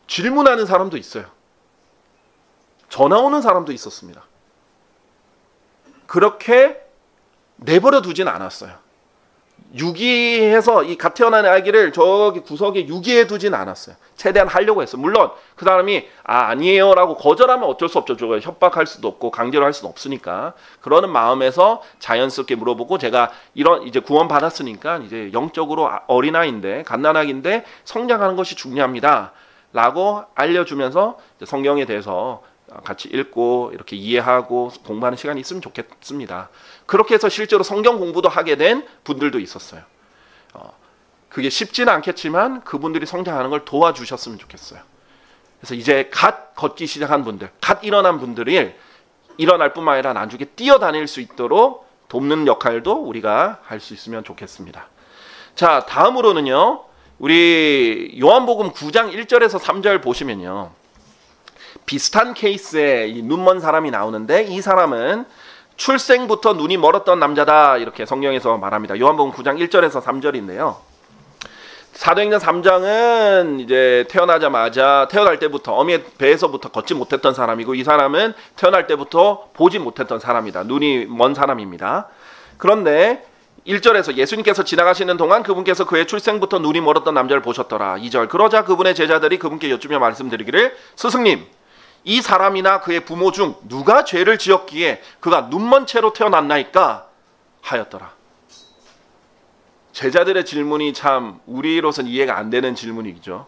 질문하는 사람도 있어요. 전화 오는 사람도 있었습니다. 그렇게 내버려 두진 않았어요. 유기해서 이 갓 태어난 아기를 저기 구석에 유기해 두진 않았어요. 최대한 하려고 했어요. 물론 그 사람이 아니에요 라고 거절하면 어쩔 수 없죠. 저거 협박할 수도 없고 강제로 할 수도 없으니까. 그러는 마음에서 자연스럽게 물어보고, 제가 이런 이제 구원 받았으니까 이제 영적으로 어린아이인데 갓난아기인데 성장하는 것이 중요합니다 라고 알려주면서 성경에 대해서 같이 읽고 이렇게 이해하고 공부하는 시간이 있으면 좋겠습니다. 그렇게 해서 실제로 성경 공부도 하게 된 분들도 있었어요. 그게 쉽지는 않겠지만 그분들이 성장하는 걸 도와주셨으면 좋겠어요. 그래서 이제 갓 걷기 시작한 분들, 갓 일어난 분들이 일어날 뿐만 아니라 나중에 뛰어다닐 수 있도록 돕는 역할도 우리가 할 수 있으면 좋겠습니다. 자, 다음으로는요, 우리 요한복음 9장 1절에서 3절 보시면요, 비슷한 케이스에 이 눈먼 사람이 나오는데, 이 사람은 출생부터 눈이 멀었던 남자다 이렇게 성경에서 말합니다. 요한복음 9장 1절에서 3절인데요. 사도행전 3장은 이제 태어날 때부터 어미의 배에서부터 걷지 못했던 사람이고, 이 사람은 태어날 때부터 보지 못했던 사람이다. 눈이 먼 사람입니다. 그런데 1절에서 예수님께서 지나가시는 동안 그분께서 그의 출생부터 눈이 멀었던 남자를 보셨더라. 2절, 그러자 그분의 제자들이 그분께 여쭈며 말씀드리기를, 스승님, 이 사람이나 그의 부모 중 누가 죄를 지었기에 그가 눈먼 채로 태어났나이까 하였더라. 제자들의 질문이 참 우리로서는 이해가 안 되는 질문이죠.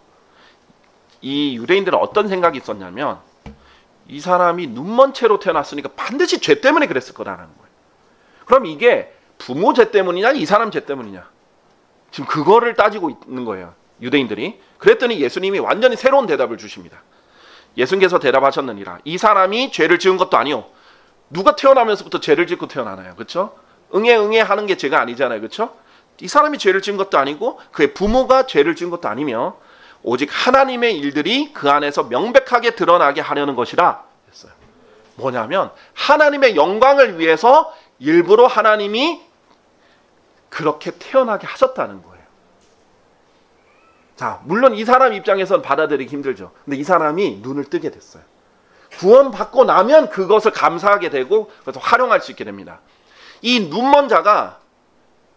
이 유대인들은 어떤 생각이 있었냐면, 이 사람이 눈먼 채로 태어났으니까 반드시 죄 때문에 그랬을 거라는 거예요. 그럼 이게 부모 죄 때문이냐 이 사람 죄 때문이냐, 지금 그거를 따지고 있는 거예요, 유대인들이. 그랬더니 예수님이 완전히 새로운 대답을 주십니다. 예수님께서 대답하셨느니라, 이 사람이 죄를 지은 것도 아니요, 누가 태어나면서부터 죄를 짓고 태어나나요? 그렇죠? 응애 하는 게 죄가 아니잖아요. 그렇죠? 이 사람이 죄를 지은 것도 아니고 그의 부모가 죄를 지은 것도 아니며 오직 하나님의 일들이 그 안에서 명백하게 드러나게 하려는 것이라 했어요. 뭐냐면 하나님의 영광을 위해서 일부러 하나님이 그렇게 태어나게 하셨다는 거예요. 자, 물론 이 사람 입장에서는 받아들이기 힘들죠. 근데 이 사람이 눈을 뜨게 됐어요. 구원받고 나면 그것을 감사하게 되고 그래서 활용할 수 있게 됩니다. 이 눈먼 자가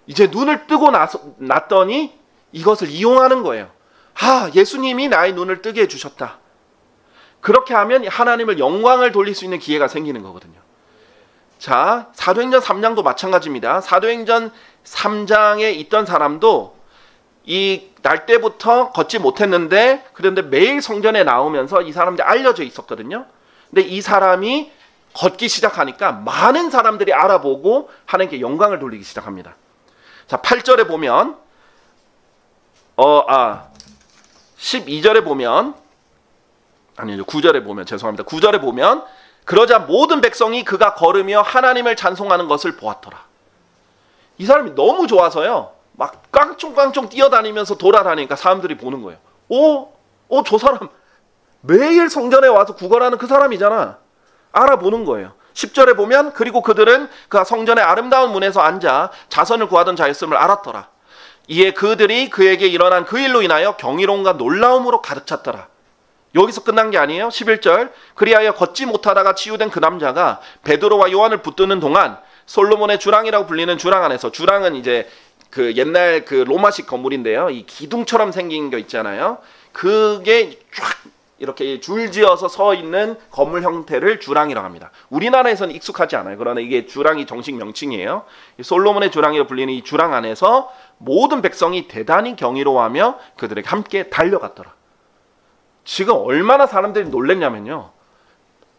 이제 눈을 뜨고 났더니 이것을 이용하는 거예요. 예수님이 나의 눈을 뜨게 해주셨다. 그렇게 하면 하나님을 영광을 돌릴 수 있는 기회가 생기는 거거든요. 자, 사도행전 3장도 마찬가지입니다. 사도행전 3장에 있던 사람도 이 날 때부터 걷지 못했는데, 그런데 매일 성전에 나오면서 이 사람들이 알려져 있었거든요. 근데 이 사람이 걷기 시작하니까 많은 사람들이 알아보고 하나님께 영광을 돌리기 시작합니다. 자, 8절에 보면 12절에 보면, 아니요, 9절에 보면, 죄송합니다. 9절에 보면, 그러자 모든 백성이 그가 걸으며 하나님을 찬송하는 것을 보았더라. 이 사람이 너무 좋아서요, 막 깡총깡총 뛰어다니면서 돌아다니니까 사람들이 보는 거예요. 저 사람 매일 성전에 와서 구걸하는 그 사람이잖아. 알아보는 거예요. 10절에 보면, 그리고 그들은 그 성전의 아름다운 문에서 앉아 자선을 구하던 자였음을 알았더라. 이에 그들이 그에게 일어난 그 일로 인하여 경이로움과 놀라움으로 가득 찼더라. 여기서 끝난 게 아니에요. 11절, 그리하여 걷지 못하다가 치유된 그 남자가 베드로와 요한을 붙드는 동안 솔로몬의 주랑이라고 불리는 주랑 안에서, 주랑은 이제 그 옛날 그 로마식 건물인데요, 이 기둥처럼 생긴 거 있잖아요. 그게 쫙 이렇게 줄지어서 서 있는 건물 형태를 주랑이라고 합니다. 우리나라에서는 익숙하지 않아요. 그러나 이게 주랑이 정식 명칭이에요. 솔로몬의 주랑이라고 불리는 이 주랑 안에서 모든 백성이 대단히 경이로워하며 그들에게 함께 달려갔더라. 지금 얼마나 사람들이 놀랬냐면요,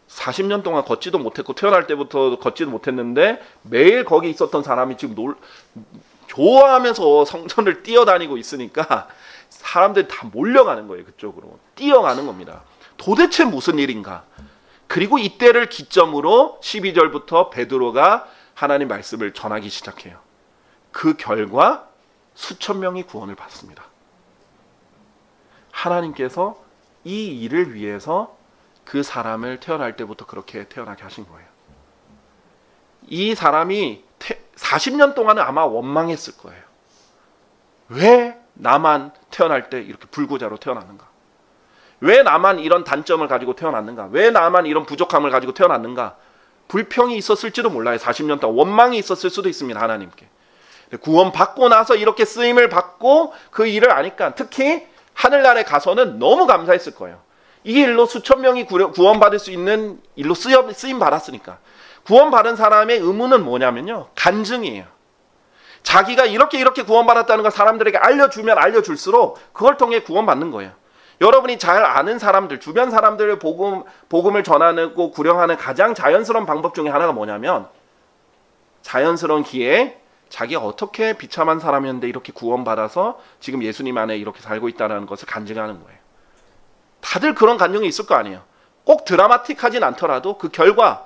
40년 동안 걷지도 못했고 태어날 때부터 걷지도 못했는데 매일 거기 있었던 사람이 지금 좋아하면서 성전을 뛰어다니고 있으니까 사람들이 다 몰려가는 거예요. 그쪽으로 뛰어가는 겁니다. 도대체 무슨 일인가? 그리고 이때를 기점으로 12절부터 베드로가 하나님 말씀을 전하기 시작해요. 그 결과 수천 명이 구원을 받습니다. 하나님께서 이 일을 위해서 그 사람을 태어날 때부터 그렇게 태어나게 하신 거예요. 이 사람이 40년 동안은 아마 원망했을 거예요. 왜 나만 태어날 때 이렇게 불구자로 태어났는가? 왜 나만 이런 단점을 가지고 태어났는가? 왜 나만 이런 부족함을 가지고 태어났는가? 불평이 있었을지도 몰라요. 40년 동안 원망이 있었을 수도 있습니다. 하나님께. 구원받고 나서 이렇게 쓰임을 받고 그 일을 아니까 특히 하늘나라에 가서는 너무 감사했을 거예요. 이 일로 수천 명이 구원받을 수 있는 일로 쓰임 받았으니까. 구원받은 사람의 의무는 뭐냐면요, 간증이에요. 자기가 이렇게 구원받았다는 걸 사람들에게 알려주면 알려줄수록 그걸 통해 구원받는 거예요. 여러분이 잘 아는 사람들, 주변 사람들을 복음을 전하고 구령하는 가장 자연스러운 방법 중에 하나가 뭐냐면, 자연스러운 기회에 자기가 어떻게 비참한 사람이었는데 이렇게 구원받아서 지금 예수님 안에 이렇게 살고 있다는 것을 간증하는 거예요. 다들 그런 간증이 있을 거 아니에요. 꼭 드라마틱하진 않더라도 그 결과,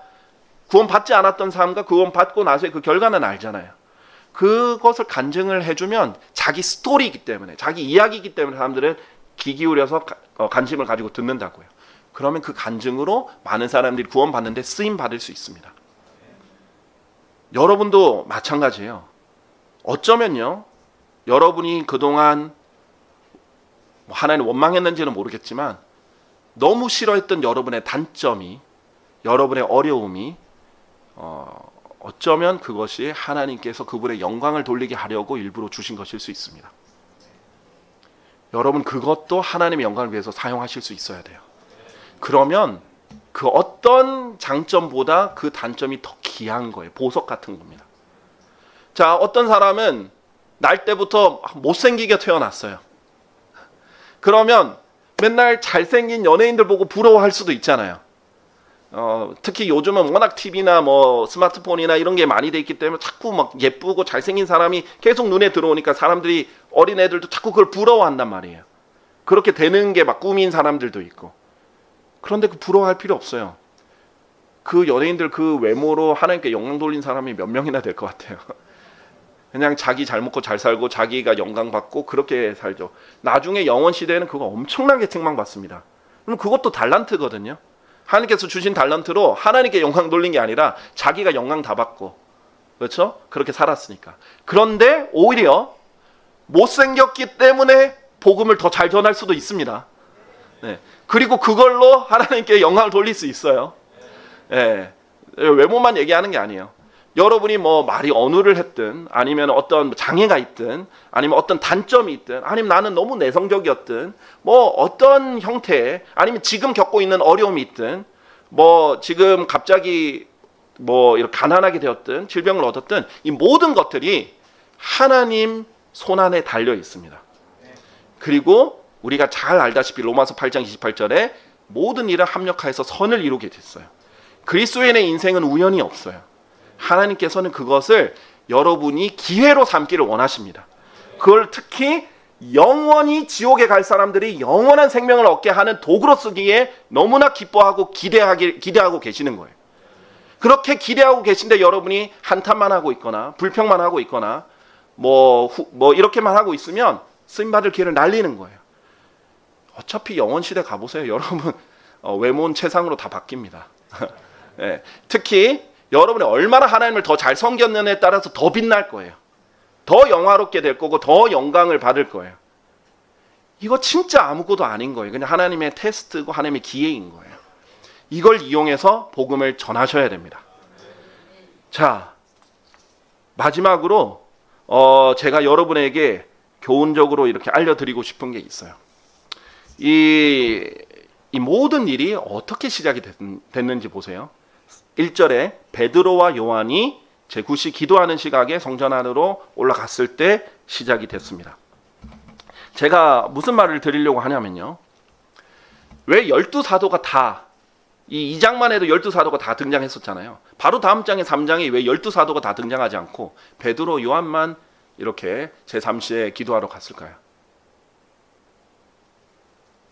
구원받지 않았던 사람과 구원받고 나서의 그 결과는 알잖아요. 그것을 간증을 해주면 자기 스토리이기 때문에, 자기 이야기이기 때문에 사람들은 귀 기울여서 관심을 가지고 듣는다고요. 그러면 그 간증으로 많은 사람들이 구원받는데 쓰임받을 수 있습니다. 여러분도 마찬가지예요. 어쩌면요, 여러분이 그동안 하나님 원망했는지는 모르겠지만 너무 싫어했던 여러분의 단점이, 여러분의 어려움이 어쩌면 그것이 하나님께서 그분의 영광을 돌리게 하려고 일부러 주신 것일 수 있습니다. 여러분, 그것도 하나님의 영광을 위해서 사용하실 수 있어야 돼요. 그러면 그 어떤 장점보다 그 단점이 더 귀한 거예요. 보석 같은 겁니다. 자, 어떤 사람은 날 때부터 못생기게 태어났어요. 그러면 맨날 잘생긴 연예인들 보고 부러워할 수도 있잖아요. 특히 요즘은 워낙 TV나 뭐 스마트폰이나 이런 게 많이 돼 있기 때문에 자꾸 막 예쁘고 잘생긴 사람이 계속 눈에 들어오니까 사람들이, 어린애들도 자꾸 그걸 부러워한단 말이에요. 그렇게 되는 게 막 꿈인 사람들도 있고. 그런데 그 부러워할 필요 없어요. 그 연예인들 그 외모로 하나님께 영광 돌린 사람이 몇 명이나 될 것 같아요. 그냥 자기 잘 먹고 잘 살고 자기가 영광 받고 그렇게 살죠. 나중에 영원 시대에는 그거 엄청나게 책망받습니다. 그럼 그것도 달란트거든요. 하나님께서 주신 달란트로 하나님께 영광 돌린 게 아니라 자기가 영광 다 받고, 그렇죠? 그렇게 살았으니까. 그런데 오히려 못생겼기 때문에 복음을 더 잘 전할 수도 있습니다. 네. 그리고 그걸로 하나님께 영광을 돌릴 수 있어요. 네. 외모만 얘기하는 게 아니에요. 여러분이 뭐 말이 언어를 했든, 아니면 어떤 장애가 있든, 아니면 어떤 단점이 있든, 아니면 나는 너무 내성적이었든, 뭐 어떤 형태, 아니면 지금 겪고 있는 어려움이 있든, 뭐 지금 갑자기 뭐 이렇게 가난하게 되었든, 질병을 얻었든, 이 모든 것들이 하나님 손안에 달려 있습니다. 그리고 우리가 잘 알다시피 로마서 8장 28절에 모든 일을 합력하여서 선을 이루게 됐어요. 그리스도인의 인생은 우연이 없어요. 하나님께서는 그것을 여러분이 기회로 삼기를 원하십니다. 그걸 특히 영원히 지옥에 갈 사람들이 영원한 생명을 얻게 하는 도구로 쓰기에 너무나 기뻐하고 기대하고 계시는 거예요. 그렇게 기대하고 계신데 여러분이 한탄만 하고 있거나 불평만 하고 있거나 뭐 이렇게만 하고 있으면 쓰임받을 기회를 날리는 거예요. 어차피 영원 시대 가보세요. 여러분 외모는 최상으로 다 바뀝니다. 네. 특히 여러분이 얼마나 하나님을 더 잘 섬겼느냐에 따라서 더 빛날 거예요. 더 영화롭게 될 거고 더 영광을 받을 거예요. 이거 진짜 아무것도 아닌 거예요. 그냥 하나님의 테스트고 하나님의 기회인 거예요. 이걸 이용해서 복음을 전하셔야 됩니다. 자, 마지막으로 제가 여러분에게 교훈적으로 이렇게 알려드리고 싶은 게 있어요. 이 모든 일이 어떻게 시작이 됐는지 보세요. 1절에 베드로와 요한이 제9시 기도하는 시각에 성전 안으로 올라갔을 때 시작이 됐습니다. 제가 무슨 말을 드리려고 하냐면요, 왜 12사도가 다, 이 2장만 해도 12사도가 다 등장했었잖아요. 바로 다음 장에 3장에 왜 12사도가 다 등장하지 않고 베드로, 요한만 이렇게 제3시에 기도하러 갔을까요?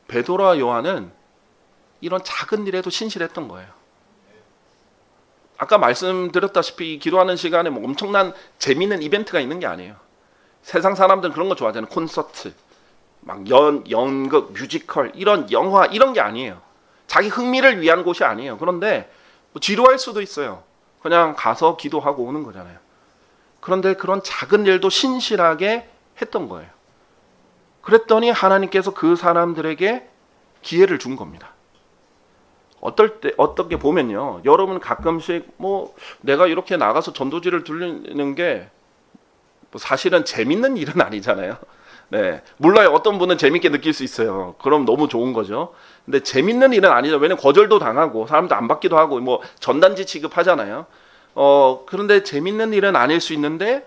베드로와 요한은 이런 작은 일에도 신실했던 거예요. 아까 말씀드렸다시피 기도하는 시간에 뭐 엄청난 재미있는 이벤트가 있는 게 아니에요. 세상 사람들은 그런 거 좋아하잖아요. 콘서트, 막 연극, 뮤지컬, 이런 영화 이런 게 아니에요. 자기 흥미를 위한 곳이 아니에요. 그런데 뭐 지루할 수도 있어요. 그냥 가서 기도하고 오는 거잖아요. 그런데 그런 작은 일도 신실하게 했던 거예요. 그랬더니 하나님께서 그 사람들에게 기회를 준 겁니다. 어떻게 보면요, 여러분 가끔씩 뭐 내가 이렇게 나가서 전도지를 들리는 게 뭐 사실은 재밌는 일은 아니잖아요. 네, 몰라요. 어떤 분은 재밌게 느낄 수 있어요. 그럼 너무 좋은 거죠. 근데 재밌는 일은 아니죠. 왜냐면 거절도 당하고 사람도 안 받기도 하고 뭐 전단지 취급하잖아요. 그런데 재밌는 일은 아닐 수 있는데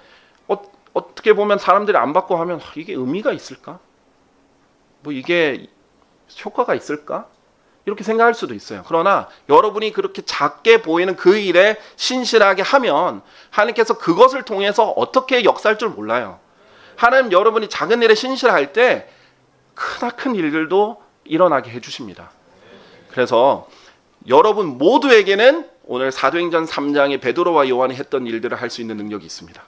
어떻게 보면 사람들이 안 받고 하면 이게 의미가 있을까? 뭐 이게 효과가 있을까? 이렇게 생각할 수도 있어요. 그러나 여러분이 그렇게 작게 보이는 그 일에 신실하게 하면 하나님께서 그것을 통해서 어떻게 역사할 줄 몰라요. 하나님 여러분이 작은 일에 신실할 때 크나큰 일들도 일어나게 해주십니다. 그래서 여러분 모두에게는 오늘 사도행전 3장에 베드로와 요한이 했던 일들을 할 수 있는 능력이 있습니다.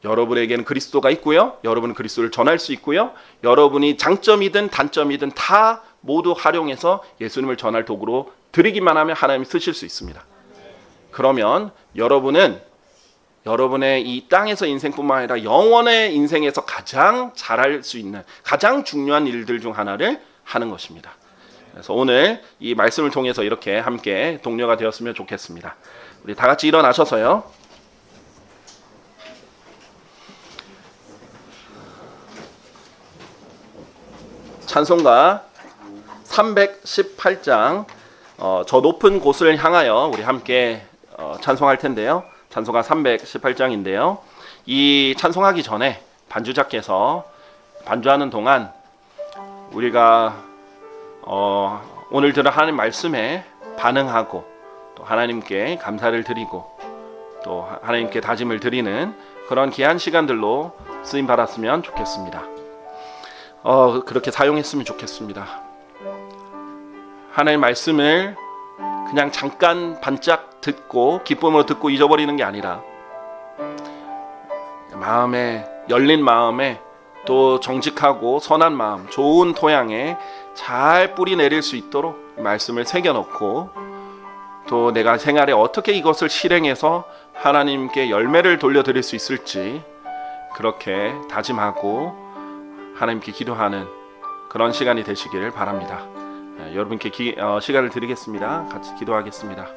여러분에게는 그리스도가 있고요. 여러분은 그리스도를 전할 수 있고요. 여러분이 장점이든 단점이든 다 모두 활용해서 예수님을 전할 도구로 드리기만 하면 하나님이 쓰실 수 있습니다. 그러면 여러분은 여러분의 이 땅에서 인생뿐만 아니라 영원의 인생에서 가장 잘할 수 있는 가장 중요한 일들 중 하나를 하는 것입니다. 그래서 오늘 이 말씀을 통해서 이렇게 함께 동료가 되었으면 좋겠습니다. 우리 다 같이 일어나셔서요. 찬송가 318장 저 높은 곳을 향하여 우리 함께 찬송할 텐데요. 찬송가 318장인데요. 이 찬송하기 전에 반주자께서 반주하는 동안 우리가 오늘 들은 하나님 말씀에 반응하고 또 하나님께 감사를 드리고 또 하나님께 다짐을 드리는 그런 귀한 시간들로 쓰임 받았으면 좋겠습니다. 그렇게 사용했으면 좋겠습니다. 하나님의 말씀을 그냥 잠깐 반짝 듣고 기쁨으로 듣고 잊어버리는 게 아니라 마음에 열린 마음에 또 정직하고 선한 마음 좋은 토양에 잘 뿌리 내릴 수 있도록 말씀을 새겨놓고 또 내가 생활에 어떻게 이것을 실행해서 하나님께 열매를 돌려드릴 수 있을지 그렇게 다짐하고 하나님께 기도하는 그런 시간이 되시기를 바랍니다. 여러분께 시간을 드리겠습니다. 같이 기도하겠습니다.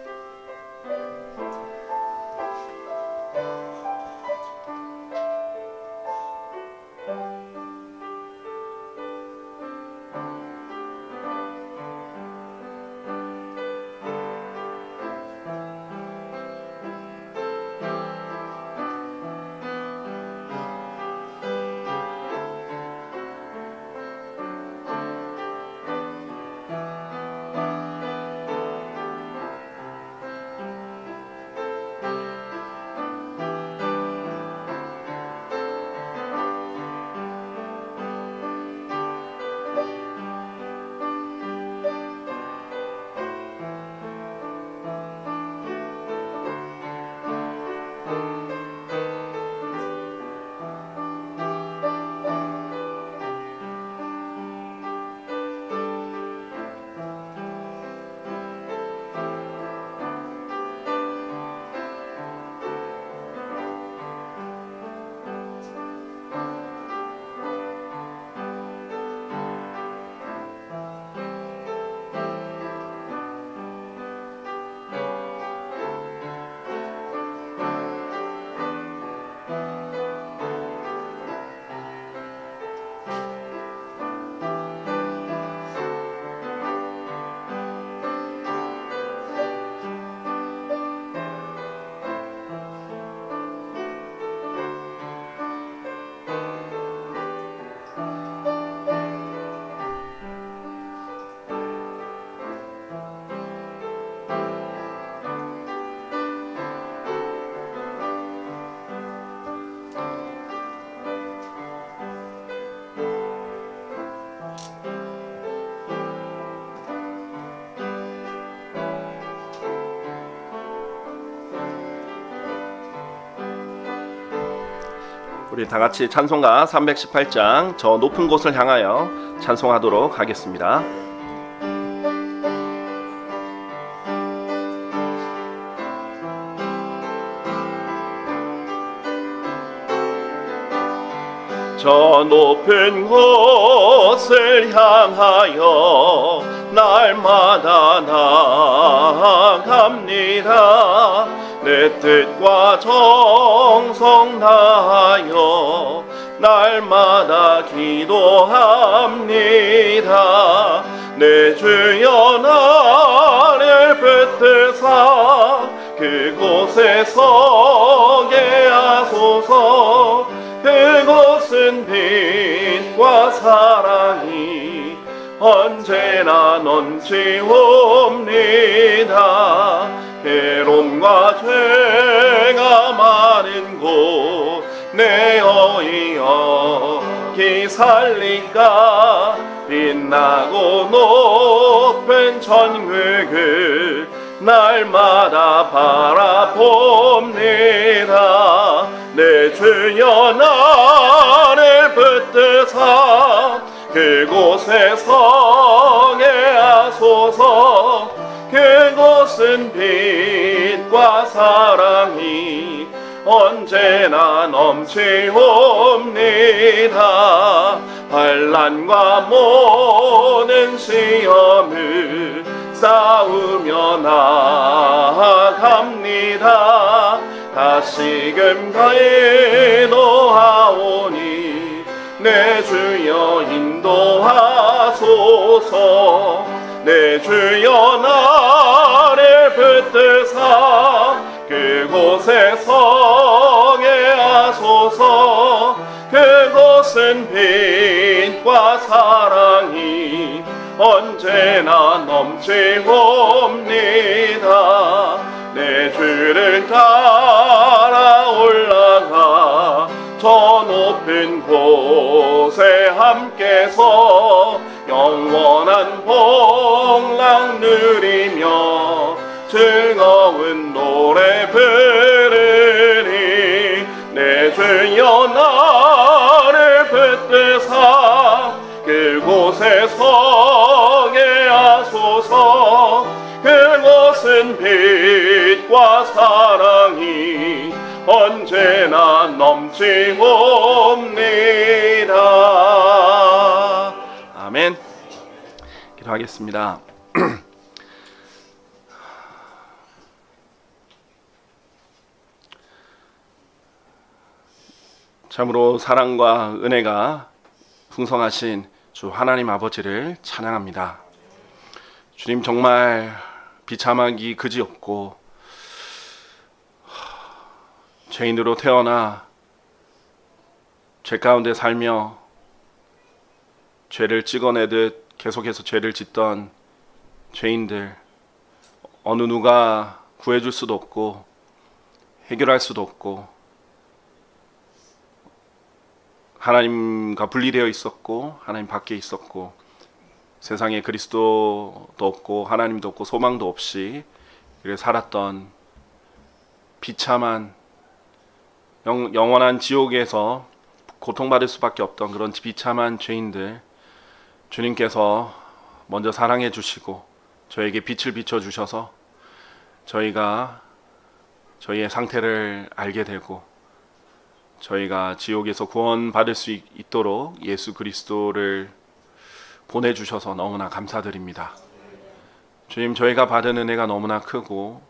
우리 다 같이 찬송가 318장 저 높은 곳을 향하여 찬송하도록 하겠습니다. 저 높은 곳을 향하여 날마다 나아갑니다. 내 뜻과 정성 다하여 날마다 기도합니다. 내 주여 나를 붙드사 그곳에 서게 하소서. 그곳은 빛과 사랑이 언제나 넘치옵니다. 괴로움과 죄가 많은 곳 내어이어 기살릴까. 빛나고 높은 천국을 날마다 바라봅니다. 내 주여 나를 붙드사 그곳에 서게 하소서. 그곳은 빛과 사랑이 언제나 넘치옵니다. 환난과 모든 시험을 싸우며 나아갑니다. 다시금 기도하오니 내 주여 인도하소서. 내 주여 나를 붙드사 그곳에 서게 하소서. 그곳은 빛과 사랑이 언제나 넘치옵니다. 내 주를 따라 올라가 저 높은 곳에 함께서 영원한 복락 누리며 즐거운 노래 부르리. 내 주여 나를 붙드사 그곳에 서게 하소서. 그곳은 빛과 사랑이 언제나 넘치옵니다. 아멘. 기도하겠습니다. 참으로 사랑과 은혜가 풍성하신 주 하나님 아버지를 찬양합니다. 주님, 정말 비참하기 그지없고 죄인으로 태어나 죄 가운데 살며 죄를 찍어내듯 계속해서 죄를 짓던 죄인들, 어느 누가 구해줄 수도 없고 해결할 수도 없고 하나님과 분리되어 있었고 하나님 밖에 있었고 세상에 그리스도도 없고 하나님도 없고 소망도 없이 이렇게 살았던 비참한 영원한 지옥에서 고통받을 수밖에 없던 그런 비참한 죄인들, 주님께서 먼저 사랑해 주시고 저에게 빛을 비춰 주셔서 저희가 저희의 상태를 알게 되고 저희가 지옥에서 구원받을 수 있도록 예수 그리스도를 보내주셔서 너무나 감사드립니다. 주님, 저희가 받은 은혜가 너무나 크고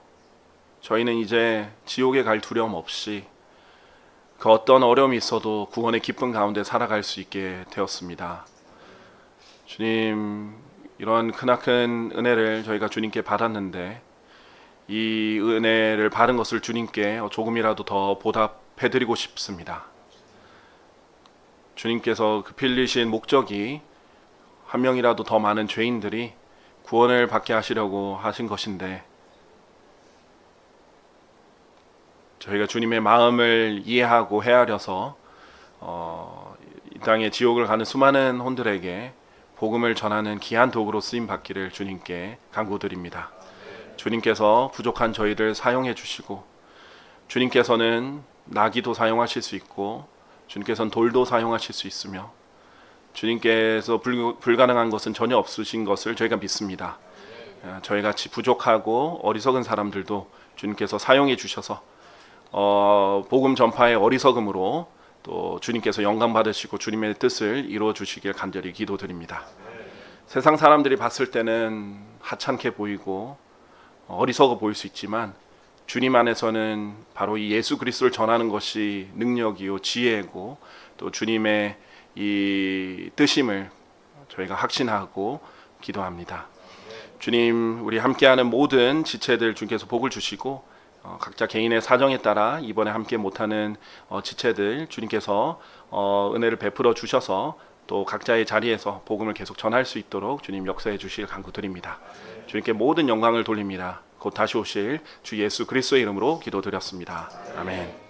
저희는 이제 지옥에 갈 두려움 없이 그 어떤 어려움이 있어도 구원의 기쁨 가운데 살아갈 수 있게 되었습니다. 주님, 이런 크나큰 은혜를 저희가 주님께 받았는데 이 은혜를 받은 것을 주님께 조금이라도 더 보답해드리고 싶습니다. 주님께서 그 피 흘리신 목적이 한 명이라도 더 많은 죄인들이 구원을 받게 하시려고 하신 것인데 저희가 주님의 마음을 이해하고 헤아려서 이 땅에 지옥을 가는 수많은 혼들에게 복음을 전하는 귀한 도구로 쓰임 받기를 주님께 간구드립니다. 주님께서 부족한 저희를 사용해 주시고 주님께서는 나귀도 사용하실 수 있고 주님께서는 돌도 사용하실 수 있으며 주님께서 불가능한 것은 전혀 없으신 것을 저희가 믿습니다. 저희같이 부족하고 어리석은 사람들도 주님께서 사용해 주셔서 복음 전파의 어리석음으로 또 주님께서 영광 받으시고 주님의 뜻을 이루어 주시길 간절히 기도드립니다. 세상 사람들이 봤을 때는 하찮게 보이고 어리석어 보일 수 있지만 주님 안에서는 바로 이 예수 그리스도를 전하는 것이 능력이요 지혜고 또 주님의 이 뜻임을 저희가 확신하고 기도합니다. 주님, 우리 함께하는 모든 지체들 주께서 복을 주시고 각자 개인의 사정에 따라 이번에 함께 못하는 지체들 주님께서 은혜를 베풀어 주셔서 또 각자의 자리에서 복음을 계속 전할 수 있도록 주님 역사해 주실 간구드립니다. 주님께 모든 영광을 돌립니다. 곧 다시 오실 주 예수 그리스도의 이름으로 기도드렸습니다. 아멘.